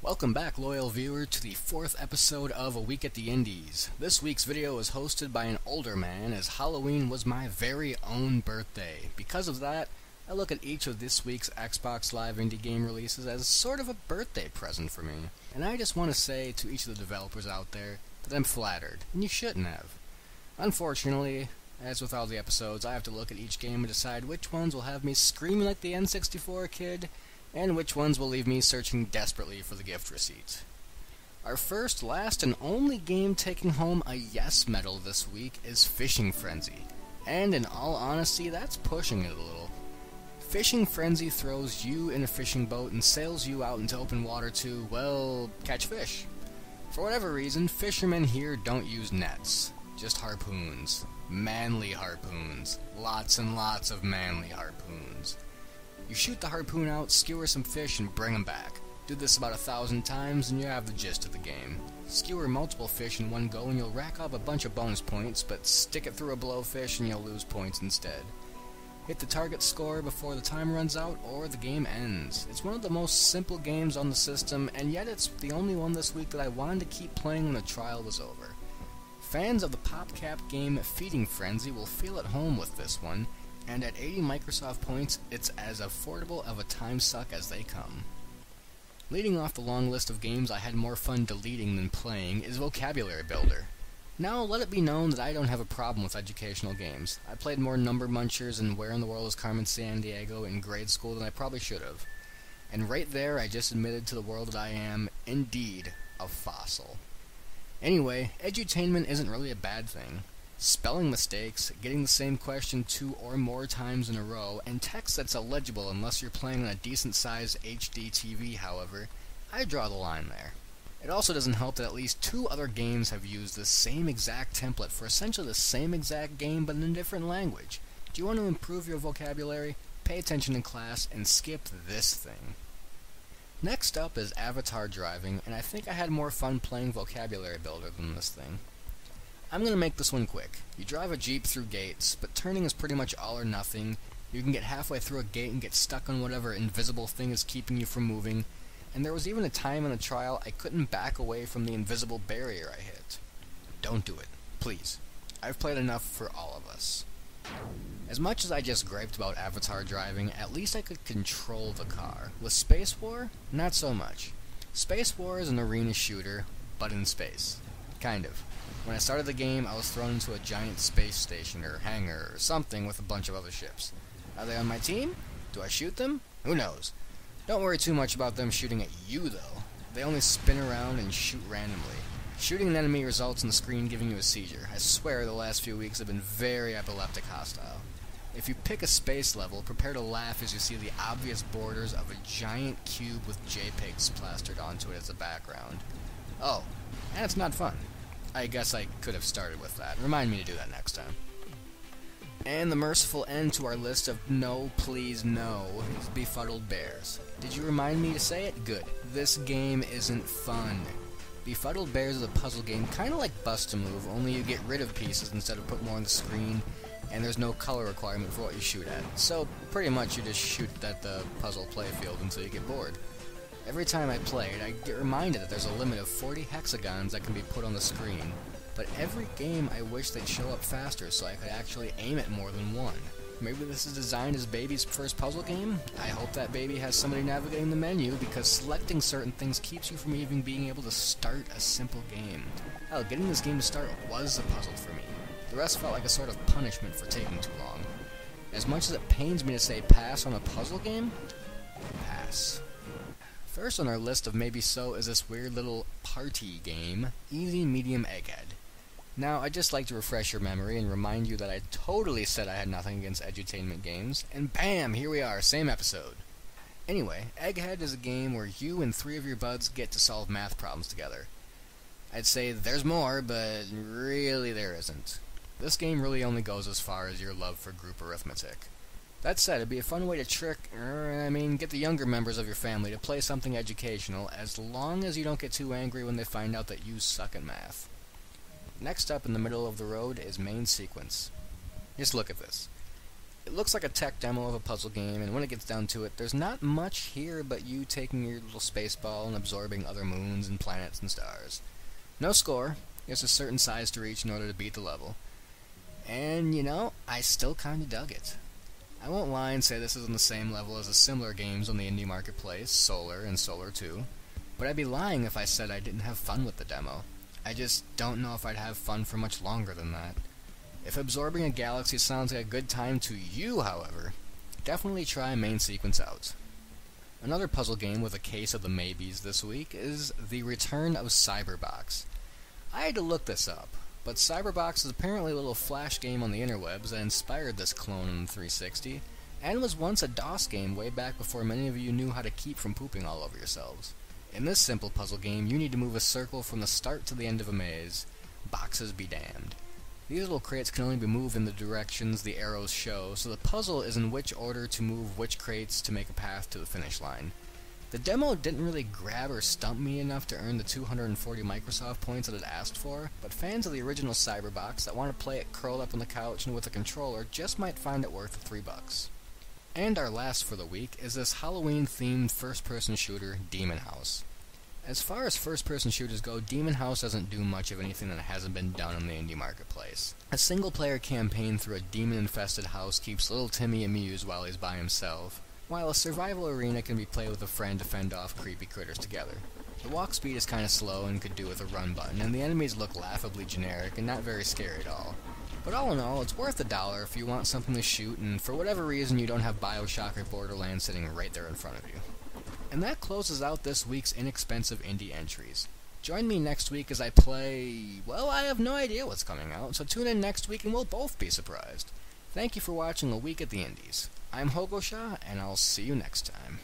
Welcome back, loyal viewer, to the 4th episode of A Week at the Indies. This week's video is hosted by an older man, as Halloween was my very own birthday. Because of that, I look at each of this week's Xbox Live indie game releases as sort of a birthday present for me. And I just want to say to each of the developers out there that I'm flattered, and you shouldn't have. Unfortunately, as with all the episodes, I have to look at each game and decide which ones will have me screaming like the N64 kid, and which ones will leave me searching desperately for the gift receipt. Our first, last, and only game taking home a yes medal this week is Fishing Frenzy. And in all honesty, that's pushing it a little. Fishing Frenzy throws you in a fishing boat and sails you out into open water to, well, catch fish. For whatever reason, fishermen here don't use nets, just harpoons. Manly harpoons. Lots and lots of manly harpoons. You shoot the harpoon out, skewer some fish, and bring them back. Do this about 1,000 times and you have the gist of the game. Skewer multiple fish in one go and you'll rack up a bunch of bonus points, but stick it through a blowfish and you'll lose points instead. Hit the target score before the time runs out or the game ends. It's one of the most simple games on the system, and yet it's the only one this week that I wanted to keep playing when the trial was over. Fans of the PopCap game Feeding Frenzy will feel at home with this one, and at 80 Microsoft points, it's as affordable of a time suck as they come. Leading off the long list of games I had more fun deleting than playing is Vocabulary Builder. Now, let it be known that I don't have a problem with educational games. I played more Number Munchers and Where in the World is Carmen Sandiego in grade school than I probably should have. And right there, I just admitted to the world that I am, indeed, a fossil. Anyway, edutainment isn't really a bad thing. Spelling mistakes, getting the same question 2 or more times in a row, and text that's illegible unless you're playing on a decent-sized HD TV, however, I draw the line there. It also doesn't help that at least 2 other games have used the same exact template for essentially the same exact game but in a different language. Do you want to improve your vocabulary? Pay attention in class and skip this thing. Next up is Avatar Driving, and I think I had more fun playing Vocabulary Builder than this thing. I'm going to make this one quick. You drive a Jeep through gates, but turning is pretty much all or nothing. You can get halfway through a gate and get stuck on whatever invisible thing is keeping you from moving, and there was even a time in a trial I couldn't back away from the invisible barrier I hit. Don't do it, please. I've played enough for all of us. As much as I just griped about Avatar Driving, at least I could control the car. With Space War, not so much. Space War is an arena shooter, but in space. Kind of. When I started the game, I was thrown into a giant space station or hangar or something with a bunch of other ships. Are they on my team? Do I shoot them? Who knows? Don't worry too much about them shooting at you, though. They only spin around and shoot randomly. Shooting an enemy results in the screen giving you a seizure. I swear the last few weeks have been very epileptic hostile. If you pick a space level, prepare to laugh as you see the obvious borders of a giant cube with JPEGs plastered onto it as a background. Oh, and it's not fun. I guess I could have started with that. Remind me to do that next time. And the merciful end to our list of no, please, no is Befuddled Bears. Did you remind me to say it? Good. This game isn't fun. Befuddled Bears is a puzzle game kind of like Bust-A-Move, only you get rid of pieces instead of put more on the screen, and there's no color requirement for what you shoot at. So, pretty much you just shoot at the puzzle playfield until you get bored. Every time I play it, I get reminded that there's a limit of 40 hexagons that can be put on the screen, but every game I wish they'd show up faster so I could actually aim at more than one. Maybe this is designed as baby's first puzzle game? I hope that baby has somebody navigating the menu, because selecting certain things keeps you from even being able to start a simple game. Hell, getting this game to start was a puzzle for me. The rest felt like a sort of punishment for taking too long. As much as it pains me to say pass on a puzzle game, pass. First on our list of maybe so is this weird little party game, Easy Medium Egghead. Now, I'd just like to refresh your memory and remind you that I totally said I had nothing against edutainment games, and bam, here we are, same episode. Anyway, Egghead is a game where you and 3 of your buds get to solve math problems together. I'd say there's more, but really there isn't. This game really only goes as far as your love for group arithmetic. That said, it'd be a fun way to get the younger members of your family to play something educational, as long as you don't get too angry when they find out that you suck at math. Next up in the middle of the road is Main Sequence. Just look at this. It looks like a tech demo of a puzzle game, and when it gets down to it, there's not much here but you taking your little space ball and absorbing other moons and planets and stars. No score, there's a certain size to reach in order to beat the level. And, you know, I still kinda dug it. I won't lie and say this is on the same level as the similar games on the indie marketplace, Solar and Solar 2, but I'd be lying if I said I didn't have fun with the demo. I just don't know if I'd have fun for much longer than that. If absorbing a galaxy sounds like a good time to you, however, definitely try Main Sequence out. Another puzzle game with a case of the maybes this week is the Return of Cyberbox. I had to look this up, but Cyberbox is apparently a little flash game on the interwebs that inspired this clone on the 360, and was once a DOS game way back before many of you knew how to keep from pooping all over yourselves. In this simple puzzle game, you need to move a circle from the start to the end of a maze. Boxes be damned. These little crates can only be moved in the directions the arrows show, so the puzzle is in which order to move which crates to make a path to the finish line. The demo didn't really grab or stump me enough to earn the 240 Microsoft points that it asked for, but fans of the original Cyberbox that want to play it curled up on the couch and with a controller just might find it worth $3. And our last for the week is this Halloween-themed first-person shooter, Demon House. As far as first-person shooters go, Demon House doesn't do much of anything that hasn't been done in the indie marketplace. A single-player campaign through a demon-infested house keeps little Timmy amused while he's by himself, while a survival arena can be played with a friend to fend off creepy critters together. The walk speed is kinda slow and could do with a run button, and the enemies look laughably generic and not very scary at all. But all in all, it's worth $1 if you want something to shoot and for whatever reason you don't have BioShock or Borderlands sitting right there in front of you. And that closes out this week's inexpensive indie entries. Join me next week as I play... well, I have no idea what's coming out, so tune in next week and we'll both be surprised. Thank you for watching A Week at the Indies. I'm Hogosha, and I'll see you next time.